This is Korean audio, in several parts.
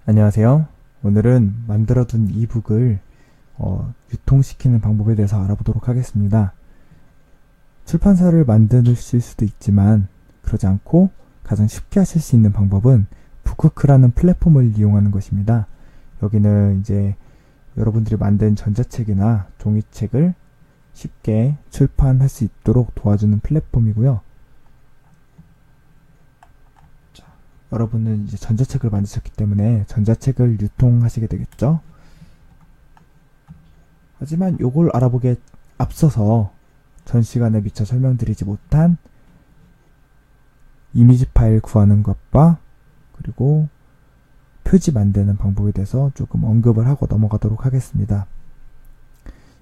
안녕하세요. 오늘은 만들어둔 이북을 유통시키는 방법에 대해서 알아보도록 하겠습니다. 출판사를 만드실 수도 있지만 그러지 않고 가장 쉽게 하실 수 있는 방법은 북크크라는 플랫폼을 이용하는 것입니다. 여기는 이제 여러분들이 만든 전자책이나 종이책을 쉽게 출판할 수 있도록 도와주는 플랫폼이고요. 여러분은 이제 전자책을 만드셨기 때문에 전자책을 유통하시게 되겠죠. 하지만 요걸 알아보기에 앞서서 전 시간에 미처 설명드리지 못한 이미지 파일 구하는 것과 그리고 표지 만드는 방법에 대해서 조금 언급을 하고 넘어가도록 하겠습니다.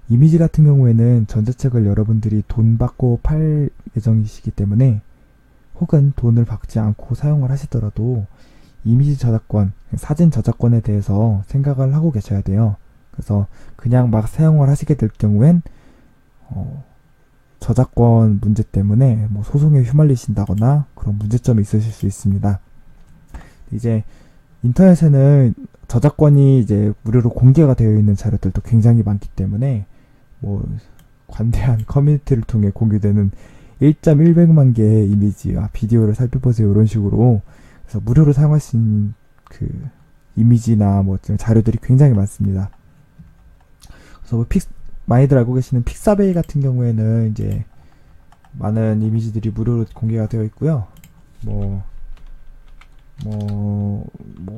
이미지 같은 경우에는 전자책을 여러분들이 돈 받고 팔 예정이시기 때문에 혹은 돈을 받지 않고 사용을 하시더라도 이미지 저작권, 사진 저작권에 대해서 생각을 하고 계셔야 돼요. 그래서 그냥 막 사용을 하시게 될 경우엔 저작권 문제 때문에 뭐 소송에 휘말리신다거나 그런 문제점이 있으실 수 있습니다. 이제 인터넷에는 저작권이 이제 무료로 공개가 되어 있는 자료들도 굉장히 많기 때문에 뭐 관대한 커뮤니티를 통해 공유되는 1.100만 개의 이미지와 비디오를 살펴보세요. 이런 식으로. 그래서 무료로 사용할 수 있는 그 이미지나 뭐 자료들이 굉장히 많습니다. 그래서 뭐 많이들 알고 계시는 픽사베이 같은 경우에는 이제 많은 이미지들이 무료로 공개가 되어 있고요. 뭐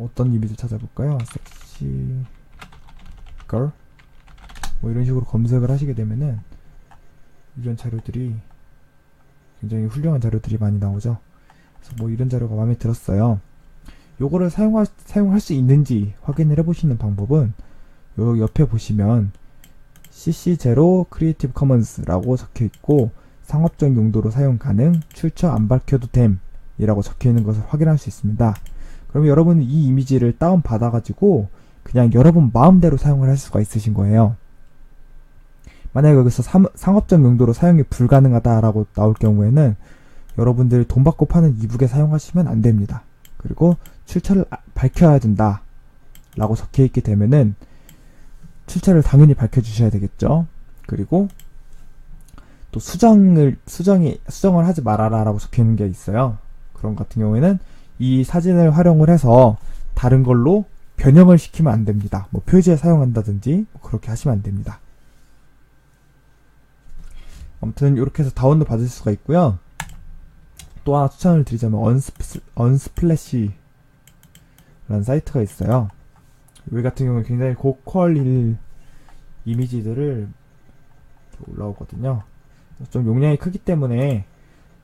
어떤 이미지 찾아볼까요? 섹시 걸? 뭐 이런 식으로 검색을 하시게 되면은 이런 자료들이 굉장히 훌륭한 자료들이 많이 나오죠. 그래서 뭐 이런 자료가 마음에 들었어요. 요거를 사용할 수 있는지 확인을 해보시는 방법은 요 옆에 보시면 CC0 크리에이티브 커먼스라고 적혀있고 상업적 용도로 사용 가능, 출처 안 밝혀도 됨 이라고 적혀있는 것을 확인할 수 있습니다. 그러면 여러분은 이 이미지를 다운받아가지고 그냥 여러분 마음대로 사용을 할 수가 있으신 거예요. 만약에 여기서 상업적 용도로 사용이 불가능하다라고 나올 경우에는 여러분들이 돈 받고 파는 이북에 사용하시면 안 됩니다. 그리고 출처를 밝혀야 된다 라고 적혀있게 되면은 출처를 당연히 밝혀주셔야 되겠죠. 그리고 또 수정을 하지 말아라 라고 적혀있는 게 있어요. 그런 같은 경우에는 이 사진을 활용을 해서 다른 걸로 변형을 시키면 안 됩니다. 뭐 표지에 사용한다든지 뭐 그렇게 하시면 안 됩니다. 아무튼 이렇게 해서 다운로드 받을 수가 있고요. 또 하나 추천을 드리자면 언스플래시라는 사이트가 있어요. 여기 같은 경우는 굉장히 고퀄 이미지들을 올라오거든요. 좀 용량이 크기 때문에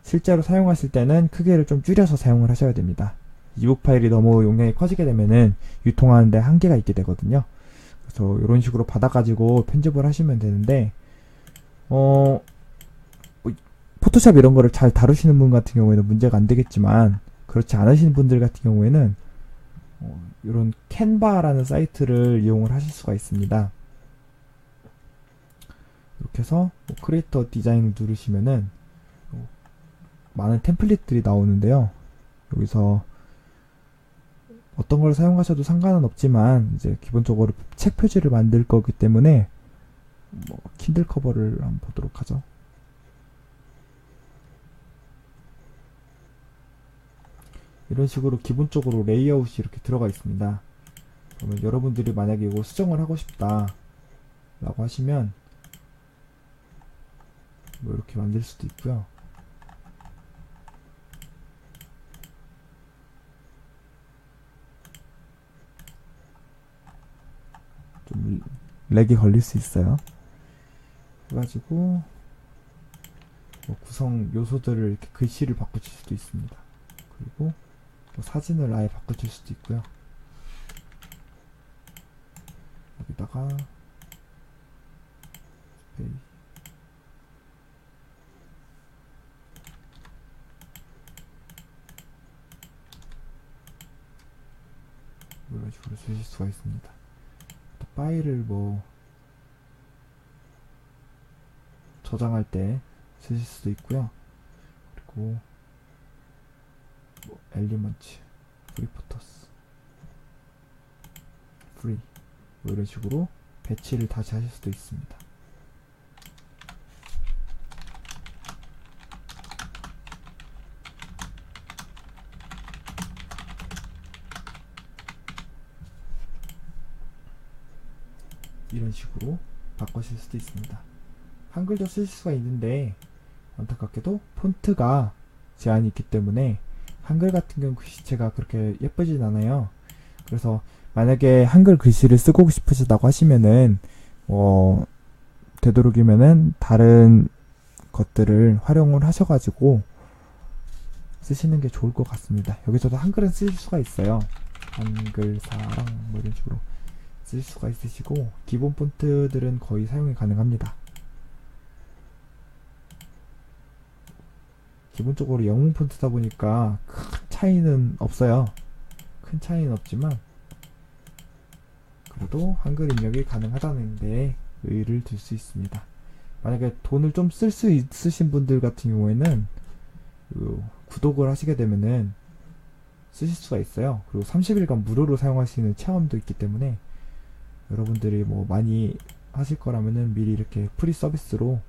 실제로 사용하실 때는 크기를 좀 줄여서 사용을 하셔야 됩니다. 이북 파일이 너무 용량이 커지게 되면은 유통하는데 한계가 있게 되거든요. 그래서 이런 식으로 받아가지고 편집을 하시면 되는데 포토샵 이런 거를 잘 다루시는 분 같은 경우에는 문제가 안 되겠지만 그렇지 않으신 분들 같은 경우에는 이런 캔바라는 사이트를 이용을 하실 수가 있습니다. 이렇게 해서 크리에이터 디자인을 누르시면은 많은 템플릿들이 나오는데요. 여기서 어떤 걸 사용하셔도 상관은 없지만 이제 기본적으로 책 표지를 만들 거기 때문에 뭐 킨들 커버를 한번 보도록 하죠. 이런 식으로 기본적으로 레이아웃이 이렇게 들어가 있습니다. 그러면 여러분들이 만약에 이거 수정을 하고 싶다 라고 하시면 뭐 이렇게 만들 수도 있고요. 좀 렉이 걸릴 수 있어요. 그래가지고 뭐 구성 요소들을 이렇게 글씨를 바꾸실 수도 있습니다. 그리고 뭐 사진을 아예 바꾸실 수도 있고요. 여기다가 이런 식으로 쓰실 수가 있습니다. 또 파일을 뭐 저장할 때 쓰실 수도 있고요. 그리고 뭐 엘리먼트, 프리포터스 free 뭐 이런 식으로 배치를 다시 하실 수도 있습니다. 이런 식으로 바꾸실 수도 있습니다. 한글도 쓰실 수가 있는데 안타깝게도 폰트가 제한이 있기 때문에 한글 같은 경우 글씨체가 그렇게 예쁘진 않아요. 그래서 만약에 한글 글씨를 쓰고 싶으시다고 하시면은 되도록이면은 다른 것들을 활용을 하셔가지고 쓰시는 게 좋을 것 같습니다. 여기서도 한글은 쓰실 수가 있어요. 한글사랑 뭐 이런 식으로 쓸 수가 있으시고 기본 폰트들은 거의 사용이 가능합니다. 기본적으로 영문 폰트다 보니까 큰 차이는 없어요. 큰 차이는 없지만 그래도 한글 입력이 가능하다는 데 의의를 둘 수 있습니다. 만약에 돈을 좀 쓸 수 있으신 분들 같은 경우에는 구독을 하시게 되면은 쓰실 수가 있어요. 그리고 30일간 무료로 사용할 수 있는 체험도 있기 때문에 여러분들이 뭐 많이 하실 거라면은 미리 이렇게 프리 서비스로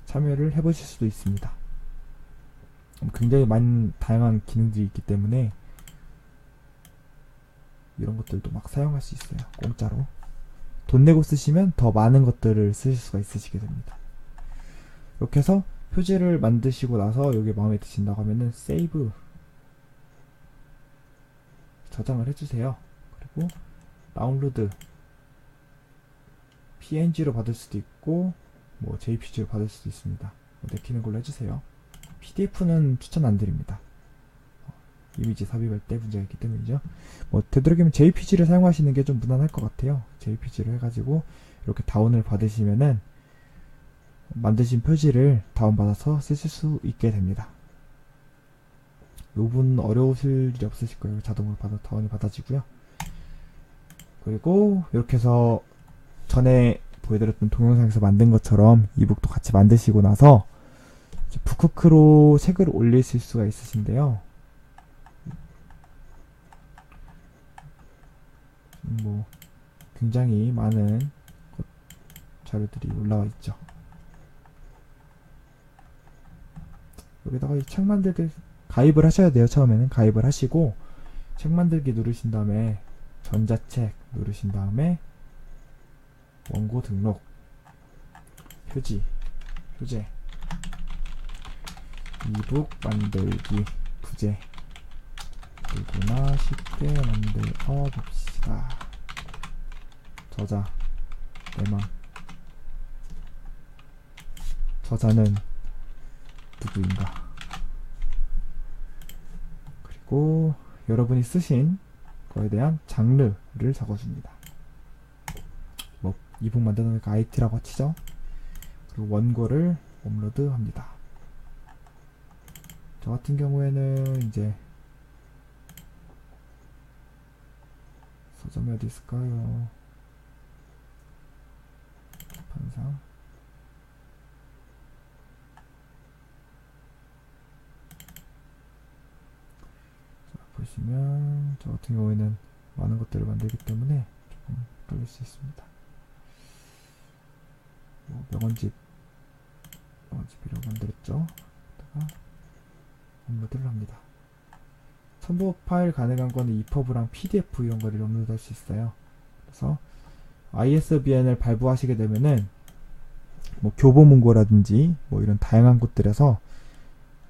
참여를 해보실 수도 있습니다. 굉장히 많은 다양한 기능들이 있기 때문에 이런 것들도 막 사용할 수 있어요. 공짜로. 돈 내고 쓰시면 더 많은 것들을 쓰실 수가 있으시게 됩니다. 이렇게 해서 표지를 만드시고 나서 여기 마음에 드신다고 하면은 세이브 저장을 해주세요. 그리고 다운로드 PNG로 받을 수도 있고 뭐 JPG로 받을 수도 있습니다. 내키는 걸로 해주세요. PDF는 추천 안 드립니다. 이미지 삽입할 때 문제가 있기 때문이죠. 뭐 되도록이면 JPG를 사용하시는 게 좀 무난할 것 같아요. JPG로 해가지고 이렇게 다운을 받으시면은 만드신 표지를 다운받아서 쓰실 수 있게 됩니다. 요 부분 어려우실 일이 없으실 거예요. 자동으로 다운이 받아지고요. 그리고 이렇게 해서 전에 보여드렸던 동영상에서 만든 것처럼 이북도 같이 만드시고 나서 북크크로 책을 올리실 수가 있으신데요. 뭐 굉장히 많은 자료들이 올라와 있죠. 여기다가 이 책 만들기 가입을 하셔야 돼요. 처음에는 가입을 하시고 책 만들기 누르신 다음에 전자책 누르신 다음에 원고 등록 표지 소재 이북 만들기 부제 누구나 쉽게 만들어 봅시다. 저자 내망 저자는 누구인가. 그리고 여러분이 쓰신 거에 대한 장르를 적어줍니다. 뭐 이북 만드는 IT라고 치죠. 그리고 원고를 업로드 합니다. 저 같은 경우에는 이제 서점이 어디 있을까요? 판상 보시면 저 같은 경우에는 많은 것들을 만들기 때문에 조금 헷갈릴 수 있습니다. 뭐 명언집이라고 만들었죠. 업로드를 합니다. 첨부 파일 가능한 거는 EPUB랑 PDF 이런 거를 업로드 할 수 있어요. 그래서 ISBN을 발부하시게 되면은 뭐 교보문고라든지 뭐 이런 다양한 곳들에서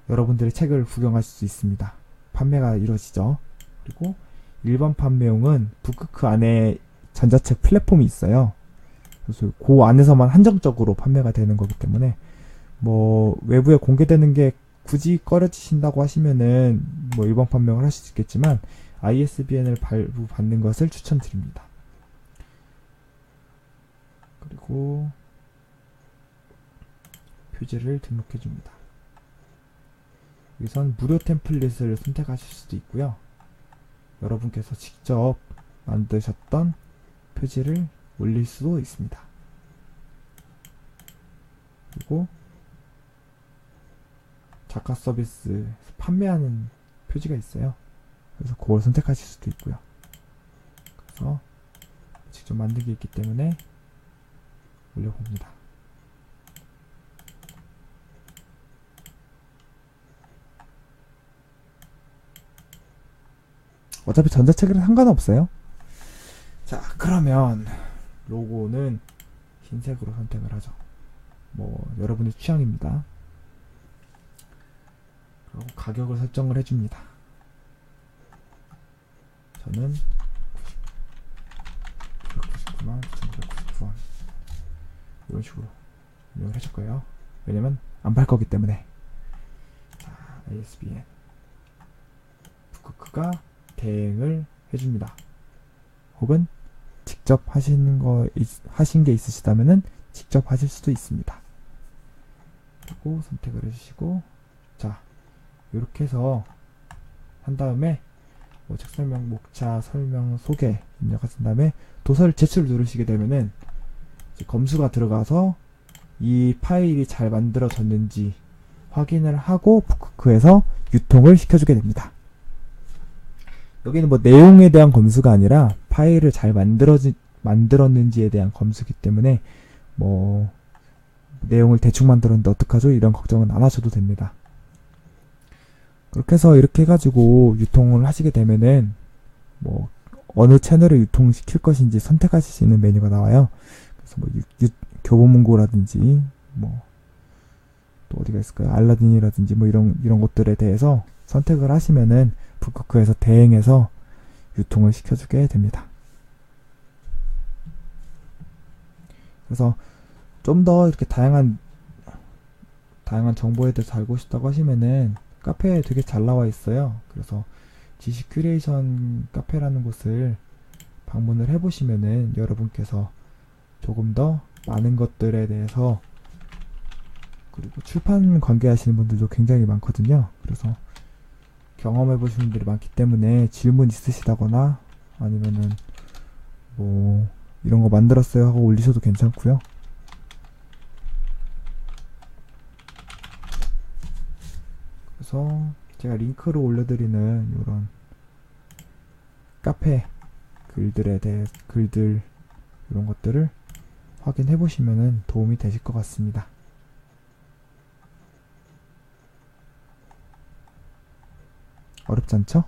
여러분들의 책을 구경하실 수 있습니다. 판매가 이루어지죠. 그리고 일반 판매용은 북크크 안에 전자책 플랫폼이 있어요. 그래서 그 안에서만 한정적으로 판매가 되는 거기 때문에 뭐 외부에 공개되는 게 굳이 꺼려지신다고 하시면은 뭐 일반 판매용을 하실 수 있겠지만 ISBN을 발부받는 것을 추천드립니다. 그리고 표지를 등록해 줍니다. 여기선 무료 템플릿을 선택하실 수도 있고요. 여러분께서 직접 만드셨던 표지를 올릴 수도 있습니다. 그리고 작가 서비스 판매하는 표지가 있어요. 그래서 그걸 선택하실 수도 있고요. 그래서 직접 만든 게 있기 때문에 올려봅니다. 어차피 전자책이랑 상관없어요. 자, 그러면 로고는 흰색으로 선택을 하죠. 뭐 여러분의 취향입니다. 그리고 가격을 설정을 해줍니다. 저는 999만 9,999원 이런 식으로 입력을 해줄 거예요. 왜냐면 안 팔 거기 때문에. 자, ISBN 북크크가 대행을 해줍니다. 혹은 직접 하신 게 있으시다면은 직접 하실 수도 있습니다. 그리고 선택을 해주시고, 자, 이렇게 해서 한 다음에 뭐 책 설명, 목차, 설명, 소개 입력하신 다음에 도서를 제출 누르시게 되면은 이제 검수가 들어가서 이 파일이 잘 만들어졌는지 확인을 하고 북크크에서 유통을 시켜주게 됩니다. 여기는 뭐 내용에 대한 검수가 아니라 파일을 잘 만들었는지에 대한 검수기 때문에 뭐 내용을 대충 만들었는데 어떡하죠? 이런 걱정은 안 하셔도 됩니다. 그렇게 해서 이렇게 해가지고 유통을 하시게 되면은 뭐 어느 채널에 유통시킬 것인지 선택하실 수 있는 메뉴가 나와요. 그래서 뭐 교보문고라든지 뭐 또 어디가 있을까요? 알라딘이라든지 뭐 이런 것들에 대해서 선택을 하시면은 북크크에서 대행해서 유통을 시켜주게 됩니다. 그래서 좀 더 이렇게 다양한 정보에 대해서 알고 싶다고 하시면은 카페에 되게 잘 나와 있어요. 그래서 지식 큐레이션 카페라는 곳을 방문을 해보시면은 여러분께서 조금 더 많은 것들에 대해서, 그리고 출판 관계하시는 분들도 굉장히 많거든요. 그래서 경험해 보시는 분들이 많기 때문에 질문 있으시다거나 아니면은 뭐 이런 거 만들었어요 하고 올리셔도 괜찮고요. 그래서 제가 링크로 올려드리는 이런 카페 글들 이런 것들을 확인해 보시면은 도움이 되실 것 같습니다. 어렵지 않죠?